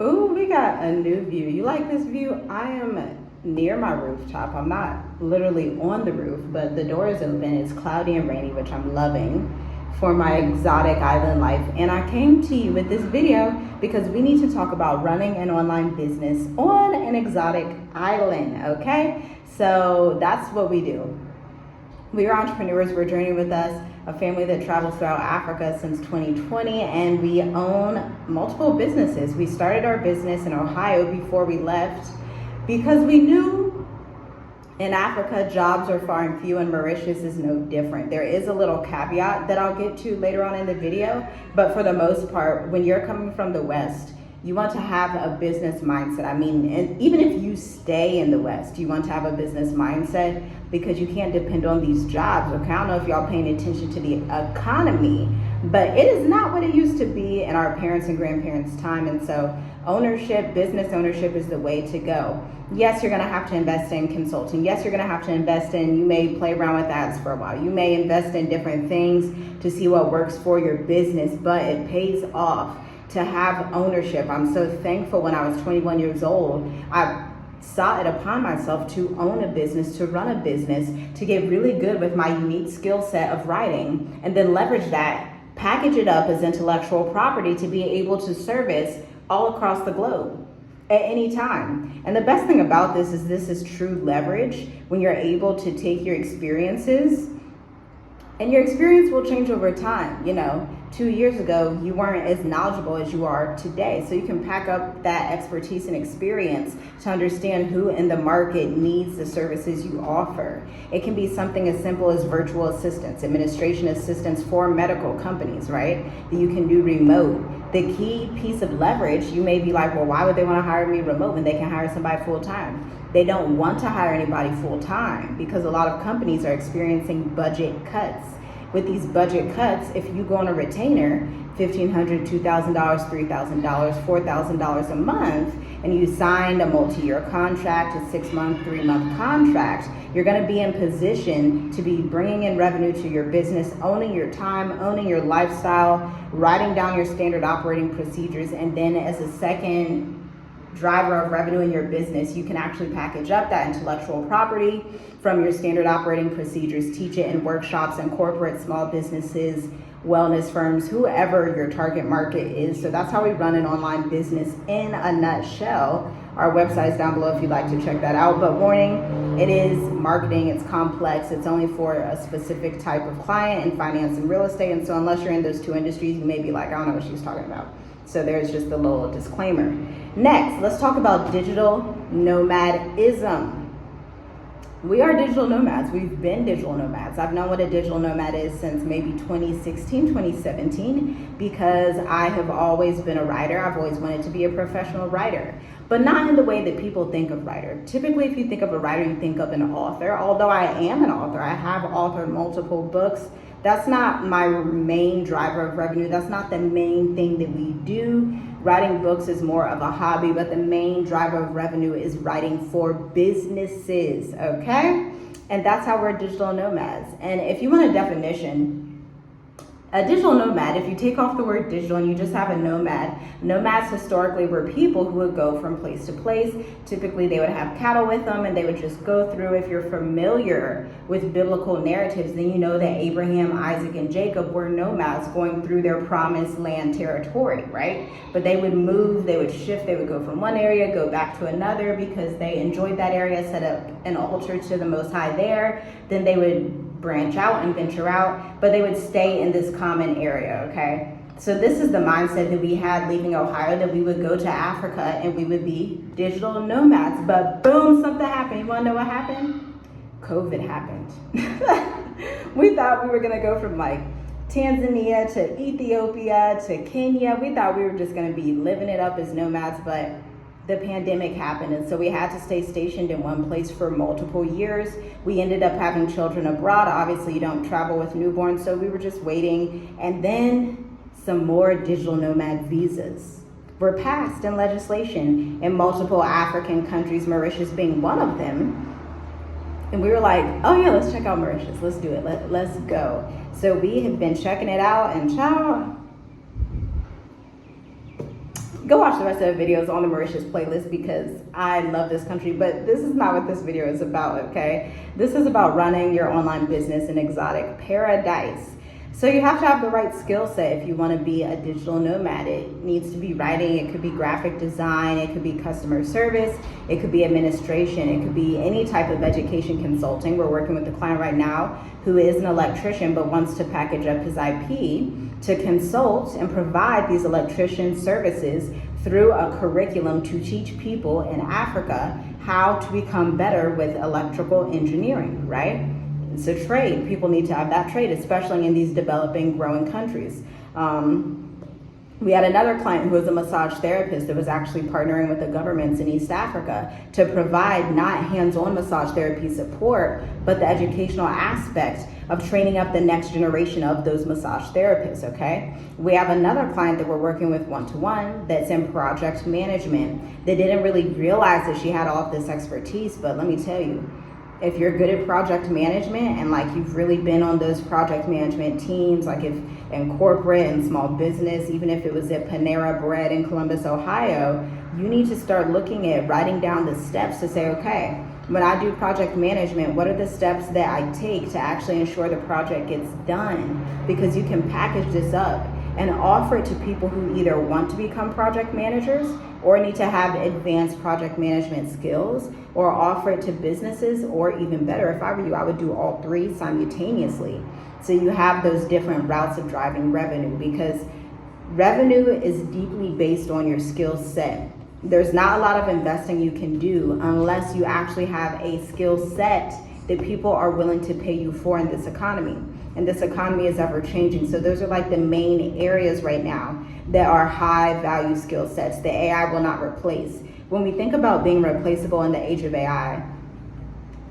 Ooh, we got a new view. You like this view? I am near my rooftop. I'm not literally on the roof, but the door is open. It's cloudy and rainy, which I'm loving for my exotic island life. And I came to you with this video because we need to talk about running an online business on an exotic island, okay? So that's what we do. We are entrepreneurs. We're journeying with us, a family that travels throughout Africa since 2020, and we own multiple businesses. We started our business in Ohio before we left because we knew in Africa jobs are far and few, and Mauritius is no different. There is a little caveat that I'll get to later on in the video, but for the most part, when you're coming from the West, you want to have a business mindset. I mean, and even if you stay in the West, you want to have a business mindset because you can't depend on these jobs. Okay, I don't know if y'all paying attention to the economy, but it is not what it used to be in our parents' and grandparents' time. And so ownership, business ownership is the way to go. Yes, you're gonna have to invest in consulting. Yes, you're gonna have to invest in, you may play around with ads for a while. You may invest in different things to see what works for your business, but it pays off to have ownership. I'm so thankful when I was 21 years old, I saw it upon myself to own a business, to run a business, to get really good with my unique skill set of writing, and then leverage that, package it up as intellectual property to be able to service all across the globe at any time. And the best thing about this is true leverage when you're able to take your experiences, and your experience will change over time. You know, 2 years ago, you weren't as knowledgeable as you are today. So you can pack up that expertise and experience to understand who in the market needs the services you offer. It can be something as simple as virtual assistants, administration assistants for medical companies, right? That you can do remote. The key piece of leverage, you may be like, well, why would they want to hire me remote when they can hire somebody full time? They don't want to hire anybody full time because a lot of companies are experiencing budget cuts. With these budget cuts, if you go on a retainer, $1,500, $2,000, $3,000, $4,000 a month, and you signed a multi-year contract, a 6-month, 3-month contract, you're going to be in position to be bringing in revenue to your business, owning your time, owning your lifestyle, writing down your standard operating procedures, and then as a second driver of revenue in your business, you can actually package up that intellectual property from your standard operating procedures, teach it in workshops and corporate small businesses, wellness firms, whoever your target market is. So that's how we run an online business in a nutshell. Our website is down below if you'd like to check that out. But warning, it is marketing, it's complex, it's only for a specific type of client in finance and real estate. And so unless you're in those two industries, you may be like, I don't know what she's talking about. So there's just a little disclaimer. Next, let's talk about digital nomadism. We are digital nomads. We've been digital nomads. I've known what a digital nomad is since maybe 2016, 2017, because I have always been a writer. I've always wanted to be a professional writer, but not in the way that people think of writer. Typically, if you think of a writer, you think of an author. Although I am an author, I have authored multiple books. That's not my main driver of revenue. That's not the main thing that we do. Writing books is more of a hobby, but the main driver of revenue is writing for businesses, okay? And that's how we're digital nomads. And if you want a definition, a digital nomad, if you take off the word digital and you just have a nomad, nomads historically were people who would go from place to place. Typically they would have cattle with them and they would just go through. If you're familiar with biblical narratives, then you know that Abraham, Isaac, and Jacob were nomads going through their promised land territory, right? But they would move, they would shift, they would go from one area, go back to another because they enjoyed that area, set up an altar to the Most High there. Then they would branch out and venture out, but they would stay in this common area, okay? So this is the mindset that we had leaving Ohio, that we would go to Africa and we would be digital nomads. But boom, something happened. You wanna know what happened? COVID happened. We thought we were gonna go from like Tanzania to Ethiopia to Kenya. We thought we were just gonna be living it up as nomads, but the pandemic happened, and so we had to stay stationed in one place for multiple years. We ended up having children abroad. Obviously, you don't travel with newborns, so we were just waiting. And then some more digital nomad visas were passed in legislation in multiple African countries, Mauritius being one of them. And we were like, oh yeah, let's check out Mauritius. Let's do it. Let's go. So we have been checking it out, and child, Go watch the rest of the videos on the Mauritius playlist because I love this country, but this is not what this video is about, okay? This is about running your online business in exotic paradise. So you have to have the right skill set if you want to be a digital nomad. It needs to be writing, it could be graphic design, it could be customer service, it could be administration, it could be any type of education consulting. We're working with a client right now who is an electrician but wants to package up his IP to consult and provide these electrician services through a curriculum to teach people in Africa how to become better with electrical engineering, right? It's a trade. People need to have that trade, especially in these developing, growing countries. We had another client who was a massage therapist that was actually partnering with the governments in East Africa to provide not hands-on massage therapy support, but the educational aspect of training up the next generation of those massage therapists, okay? We have another client that we're working with one-to-one that's in project management that didn't really realize that she had all of this expertise, but let me tell you, if you're good at project management and like you've really been on those project management teams, like if in corporate and small business, even if it was at Panera Bread in Columbus, Ohio, you need to start looking at writing down the steps to say, okay, when I do project management, what are the steps that I take to actually ensure the project gets done? Because you can package this up and offer it to people who either want to become project managers or need to have advanced project management skills, or offer it to businesses, or even better, if I were you, I would do all three simultaneously. So you have those different routes of driving revenue, because revenue is deeply based on your skill set. There's not a lot of investing you can do unless you actually have a skill set that people are willing to pay you for in this economy. And this economy is ever changing. So those are like the main areas right now that are high value skill sets that AI will not replace. When we think about being replaceable in the age of AI,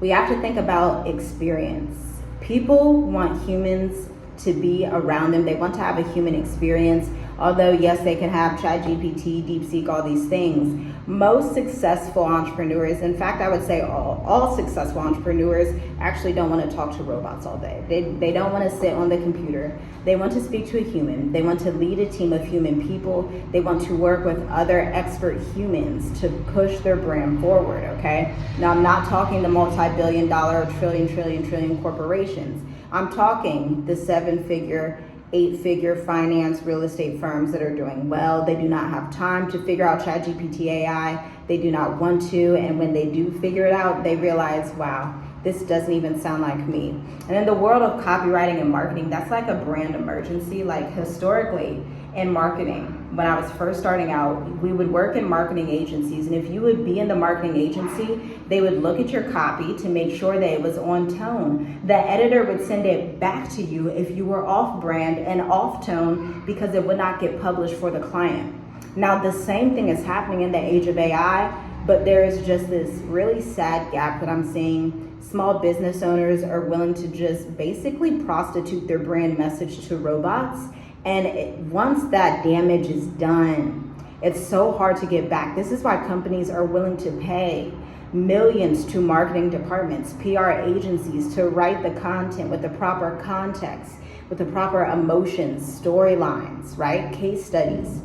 we have to think about experience. People want humans to be around them. They want to have a human experience. Although, yes, they can have ChatGPT, DeepSeek, all these things. Most successful entrepreneurs, in fact, I would say all successful entrepreneurs actually don't want to talk to robots all day. They don't want to sit on the computer. They want to speak to a human. They want to lead a team of human people. They want to work with other expert humans to push their brand forward, okay? Now, I'm not talking the multi-billion dollar, trillion corporations. I'm talking the 7-figure, 8-figure finance real estate firms that are doing well. They do not have time to figure out ChatGPT AI. They do not want to. And when they do figure it out, they realize, wow, this doesn't even sound like me. And in the world of copywriting and marketing, that's like a brand emergency. Like historically in marketing, when I was first starting out, we would work in marketing agencies. And if you would be in the marketing agency, they would look at your copy to make sure that it was on tone. The editor would send it back to you if you were off brand and off tone, because it would not get published for the client. Now, the same thing is happening in the age of AI, but there is just this really sad gap that I'm seeing. Small business owners are willing to just basically prostitute their brand message to robots. And once that damage is done, it's so hard to get back. This is why companies are willing to pay millions to marketing departments, PR agencies, to write the content with the proper context, with the proper emotions, storylines, right? Case studies,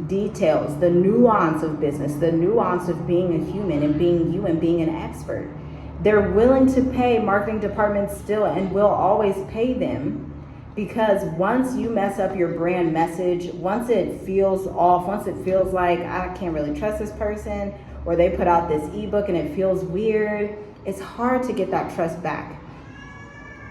details, the nuance of business, the nuance of being a human and being you and being an expert. They're willing to pay marketing departments still, and will always pay them, because once you mess up your brand message, once it feels off, once it feels like I can't really trust this person, or they put out this ebook and it feels weird, it's hard to get that trust back.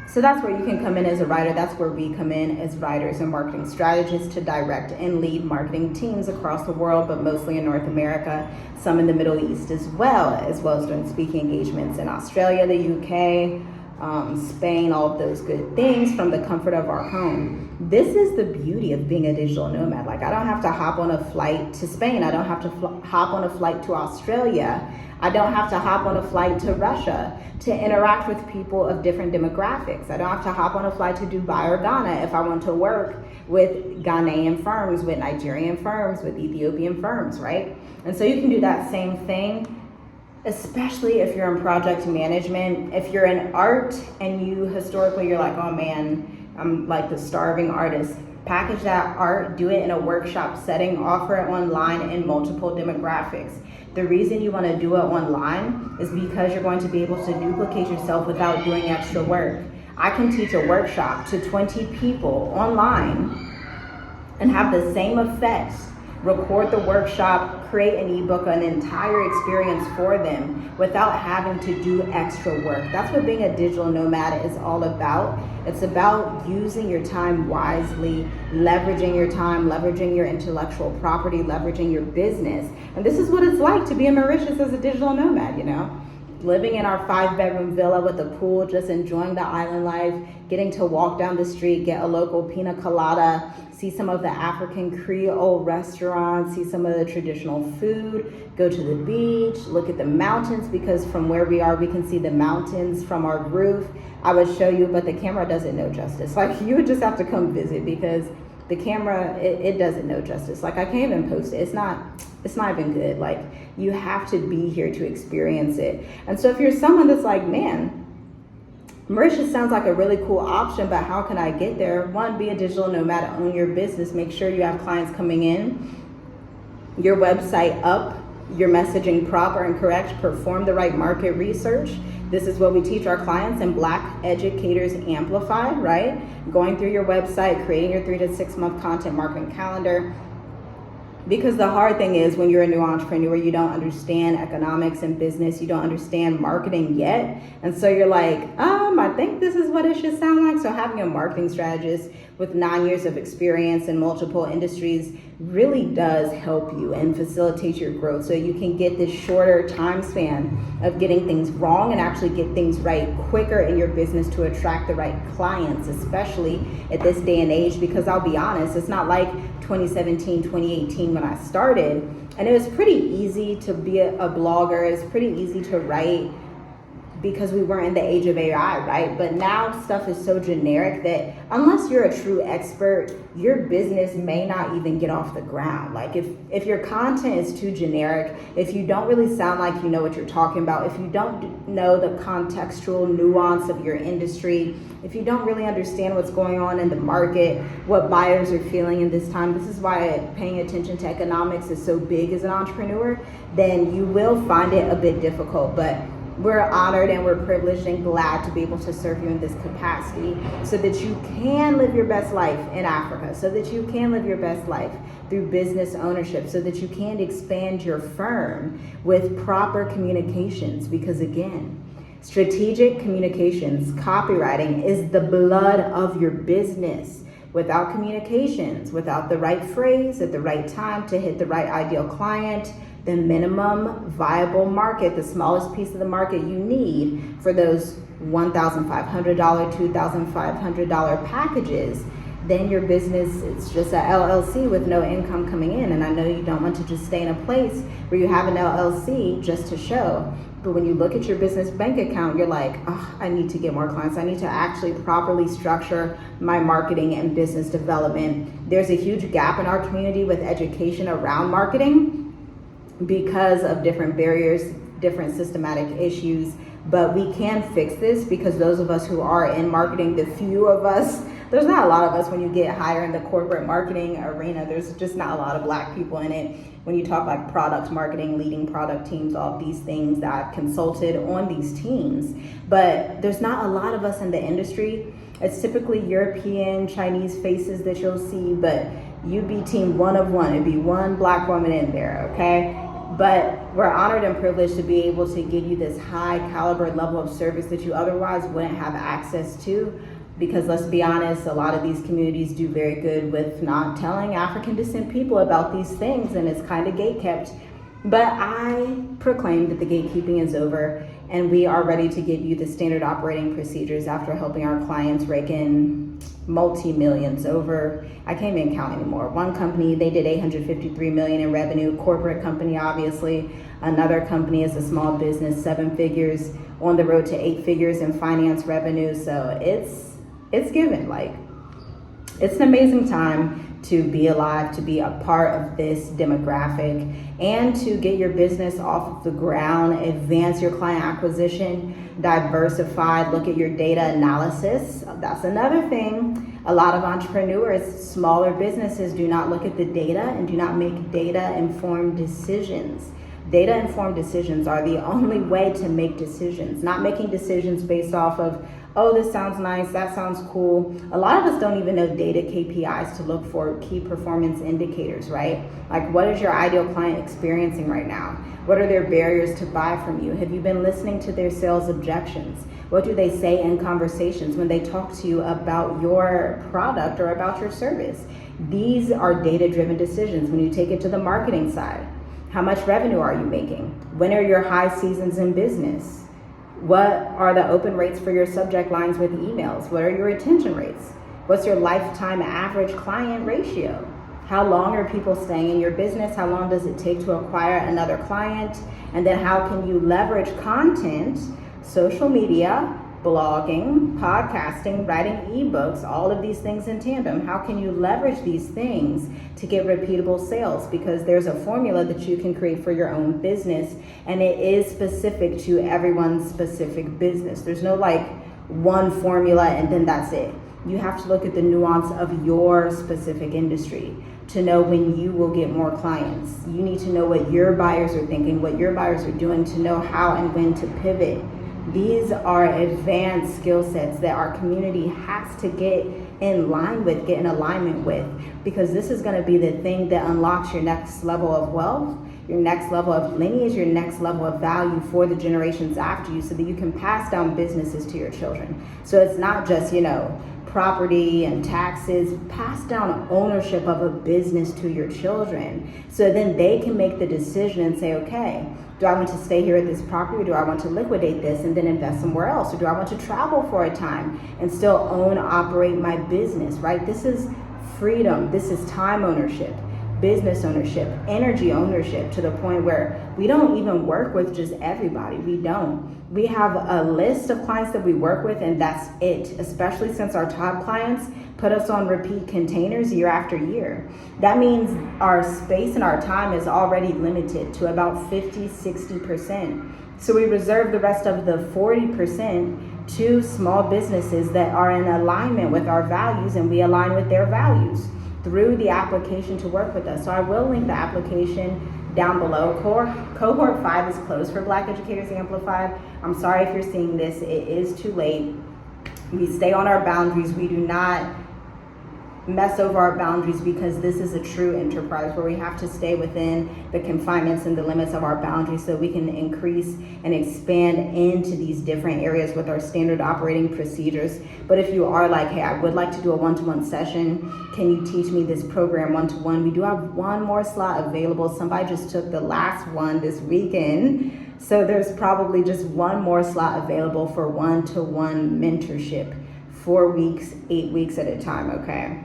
So that's where you can come in as a writer. That's where we come in as writers and marketing strategists to direct and lead marketing teams across the world, but mostly in North America, some in the Middle East as well as doing speaking engagements in Australia, the UK, Spain, all of those good things from the comfort of our home. This is the beauty of being a digital nomad. Like, I don't have to hop on a flight to Spain. I don't have to hop on a flight to Australia. I don't have to hop on a flight to Russia to interact with people of different demographics. I don't have to hop on a flight to Dubai or Ghana if I want to work with Ghanaian firms, with Nigerian firms, with Ethiopian firms, right? And so you can do that same thing, especially if you're in project management. If you're in art and you historically, you're like, oh man, I'm like the starving artist. Package that art, do it in a workshop setting, offer it online in multiple demographics. The reason you want to do it online is because you're going to be able to duplicate yourself without doing extra work. I can teach a workshop to 20 people online and have the same effects, record the workshop, create an ebook, an entire experience for them without having to do extra work. That's what being a digital nomad is all about. It's about using your time wisely, leveraging your time, leveraging your intellectual property, leveraging your business. And this is what it's like to be in Mauritius as a digital nomad, you know? Living in our 5-bedroom villa with a pool, just enjoying the island life, getting to walk down the street, get a local pina colada, see some of the African Creole restaurants, see some of the traditional food, go to the beach, look at the mountains, because from where we are, we can see the mountains from our roof. I would show you, but the camera doesn't know justice. Like, you would just have to come visit, because the camera, it doesn't know justice. Like, I can't even post it. It's not even good. Like, you have to be here to experience it. And so if you're someone that's like, man, Mauritius sounds like a really cool option, but how can I get there? One, be a digital nomad, own your business, make sure you have clients coming in, your website up, your messaging proper and correct, perform the right market research. This is what we teach our clients in Black Educators Amplified, right? Going through your website, creating your 3 to 6 month content marketing calendar. Because the hard thing is, when you're a new entrepreneur, you don't understand economics and business, you don't understand marketing yet. And so you're like, I think this is what it should sound like. So having a marketing strategist with 9 years of experience in multiple industries really does help you and facilitate your growth, so you can get this shorter time span of getting things wrong and actually get things right quicker in your business to attract the right clients, especially at this day and age. Because I'll be honest, it's not like 2017, 2018 when I started, and it was pretty easy to be a blogger. It's pretty easy to write because we weren't in the age of AI, right? But now stuff is so generic that unless you're a true expert, your business may not even get off the ground. Like, if your content is too generic, if you don't really sound like you know what you're talking about, if you don't know the contextual nuance of your industry, if you don't really understand what's going on in the market, what buyers are feeling in this time, this is why paying attention to economics is so big as an entrepreneur, then you will find it a bit difficult. But we're honored and we're privileged and glad to be able to serve you in this capacity, so that you can live your best life in Africa, so that you can live your best life through business ownership, so that you can expand your firm with proper communications. Because again, strategic communications, copywriting is the blood of your business. Without communications, without the right phrase at the right time to hit the right ideal client, the minimum viable market, the smallest piece of the market you need for those $1,500, $2,500 packages, then your business is just an LLC with no income coming in. And I know you don't want to just stay in a place where you have an LLC just to show. But when you look at your business bank account, you're like, oh, I need to get more clients. I need to actually properly structure my marketing and business development. There's a huge gap in our community with education around marketing because of different barriers, different systematic issues. But we can fix this, because those of us who are in marketing, the few of us, there's not a lot of us when you get higher in the corporate marketing arena. There's just not a lot of Black people in it. When you talk like product marketing, leading product teams, all these things that I've consulted on these teams, but there's not a lot of us in the industry. It's typically European, Chinese faces that you'll see, but you'd be team one of one. It'd be one Black woman in there, okay? But we're honored and privileged to be able to give you this high caliber level of service that you otherwise wouldn't have access to. Because let's be honest, a lot of these communities do very good with not telling African descent people about these things, and it's kind of gatekept. But I proclaim that the gatekeeping is over, and we are ready to give you the standard operating procedures after helping our clients rake in multi-millions over, I can't even count anymore. One company, they did $853 million in revenue, corporate company, obviously. Another company is a small business, 7 figures, on the road to 8 figures in finance revenue. So it's given. Like, it's an amazing time to be alive, to be a part of this demographic, and to get your business off of the ground, advance your client acquisition, diversify, look at your data analysis. That's another thing. A lot of entrepreneurs, smaller businesses, do not look at the data and do not make data-informed decisions. Data-informed decisions are the only way to make decisions, not making decisions based off of, oh, this sounds nice, that sounds cool. A lot of us don't even know data KPIs to look for, key performance indicators, right? Like, what is your ideal client experiencing right now? What are their barriers to buy from you? Have you been listening to their sales objections? What do they say in conversations when they talk to you about your product or about your service? These are data-driven decisions. When you take it to the marketing side, how much revenue are you making? When are your high seasons in business? What are the open rates for your subject lines with emails? What are your retention rates? What's your lifetime average client ratio? How long are people staying in your business? How long does it take to acquire another client? And then how can you leverage content, social media, blogging, podcasting, writing ebooks, all of these things in tandem? How can you leverage these things to get repeatable sales? Because there's a formula that you can create for your own business, and it is specific to everyone's specific business. There's no like one formula and then that's it. You have to look at the nuance of your specific industry to know when you will get more clients. You need to know what your buyers are thinking, what your buyers are doing, to know how and when to pivot. These are advanced skill sets that our community has to get in line with, get in alignment with, because this is going to be the thing that unlocks your next level of wealth, your next level of lineage, your next level of value for the generations after you, so that you can pass down businesses to your children. So it's not just, property and taxes. Pass down ownership of a business to your children, so then they can make the decision and say, okay, do I want to stay here at this property, or do I want to liquidate this and then invest somewhere else? Or do I want to travel for a time and still own, operate my business, right? This is freedom. This is time ownership, business ownership, energy ownership, to the point where we don't even work with just everybody. We don't. We have a list of clients that we work with, and that's it, especially since our top clients put us on repeat containers year after year. That means our space and our time is already limited to about 50-60%. So we reserve the rest of the 40% to small businesses that are in alignment with our values, and we align with their values through the application to work with us. So I will link the application down below. Cohort 5 is closed for Black Educators Amplified. I'm sorry if you're seeing this, it is too late. We stay on our boundaries. We do not mess over our boundaries, because this is a true enterprise where we have to stay within the confinements and the limits of our boundaries, so we can increase and expand into these different areas with our standard operating procedures. But if you are like, hey, I would like to do a one-to-one session, can you teach me this program one-to-one? We do have one more slot available. Somebody just took the last one this weekend, so there's probably just one more slot available for one-to-one mentorship, 4 weeks, 8 weeks at a time, okay?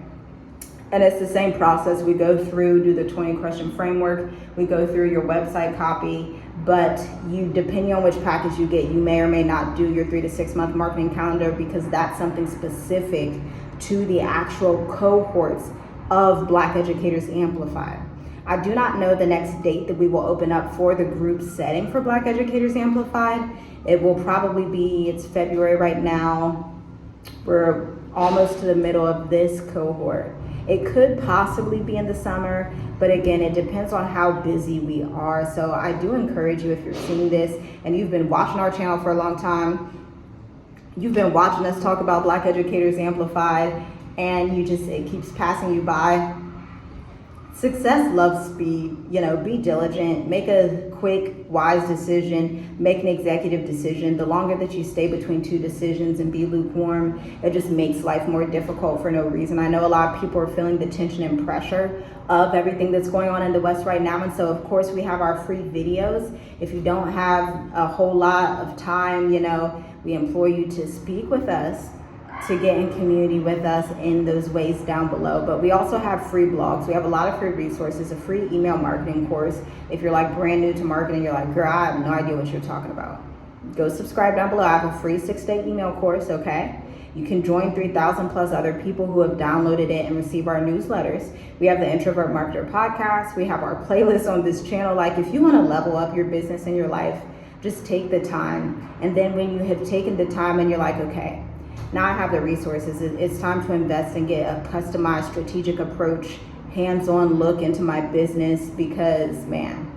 And it's the same process. We go through, do the 20 question framework. We go through your website copy, but depending on which package you get, you may or may not do your 3 to 6 month marketing calendar, because that's something specific to the actual cohorts of Black Educators Amplified. I do not know the next date that we will open up for the group setting for Black Educators Amplified. It will probably be, it's February right now. We're almost to the middle of this cohort. It could possibly be in the summer, but again, it depends on how busy we are. So I do encourage you, if you're seeing this and you've been watching our channel for a long time, you've been watching us talk about Black Educators Amplified, and it keeps passing you by. Success loves speed. Be diligent, make a quick, wise decision, make an executive decision. The longer that you stay between two decisions and be lukewarm, it just makes life more difficult for no reason. I know a lot of people are feeling the tension and pressure of everything that's going on in the West right now. And so of course we have our free videos. If you don't have a whole lot of time, we implore you to speak with us, to get in community with us in those ways down below. But we also have free blogs. We have a lot of free resources, a free email marketing course. If you're like brand new to marketing, you're like, girl, I have no idea what you're talking about, go subscribe down below. I have a free 6-day email course, okay? You can join 3,000 plus other people who have downloaded it and receive our newsletters. We have the Introvert Marketer podcast. We have our playlist on this channel. Like, if you want to level up your business and your life, just take the time. And then when you have taken the time and you're like, okay, Now I have the resources. It's time to invest and get a customized strategic approach, hands-on look into my business because, man,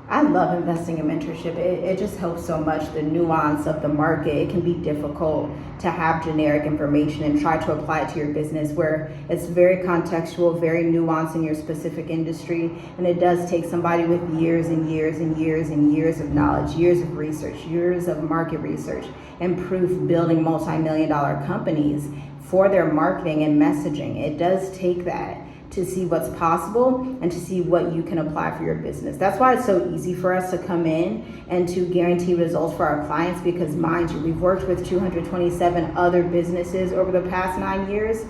I love investing in mentorship. It just helps so much. The nuance of the market, it can be difficult to have generic information and try to apply it to your business where it's very contextual, very nuanced in your specific industry. And it does take somebody with years and years and years and years of knowledge, years of research, years of market research, and proof building multi-million-dollar companies for their marketing and messaging. It does take that to see what's possible and to see what you can apply for your business. That's why it's so easy for us to come in and to guarantee results for our clients because, mind you, we've worked with 227 other businesses over the past 9 years,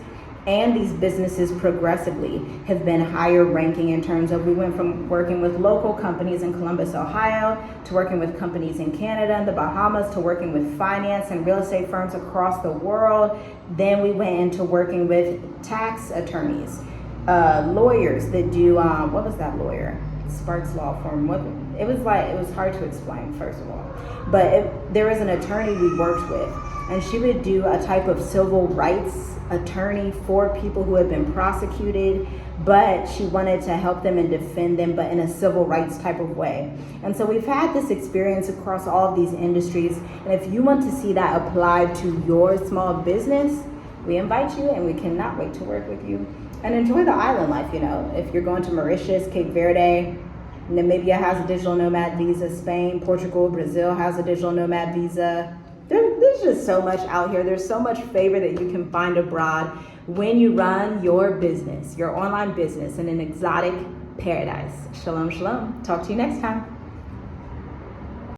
and these businesses progressively have been higher ranking in terms of we went from working with local companies in Columbus, Ohio, to working with companies in Canada and the Bahamas, to working with finance and real estate firms across the world. Then we went into working with tax attorneys, lawyers that do, what was that lawyer? Sparks Law Firm. It was hard to explain, first of all. But there was an attorney we worked with, and she would do a type of civil rights attorney for people who had been prosecuted, but she wanted to help them and defend them, but in a civil rights type of way. And so we've had this experience across all of these industries, and if you want to see that applied to your small business, we invite you and we cannot wait to work with you. And enjoy the island life, If you're going to Mauritius, Cape Verde, Namibia has a digital nomad visa, Spain, Portugal, Brazil has a digital nomad visa. There's just so much out here. There's so much favor that you can find abroad when you run your business, your online business in an exotic paradise. Shalom, shalom. Talk to you next time.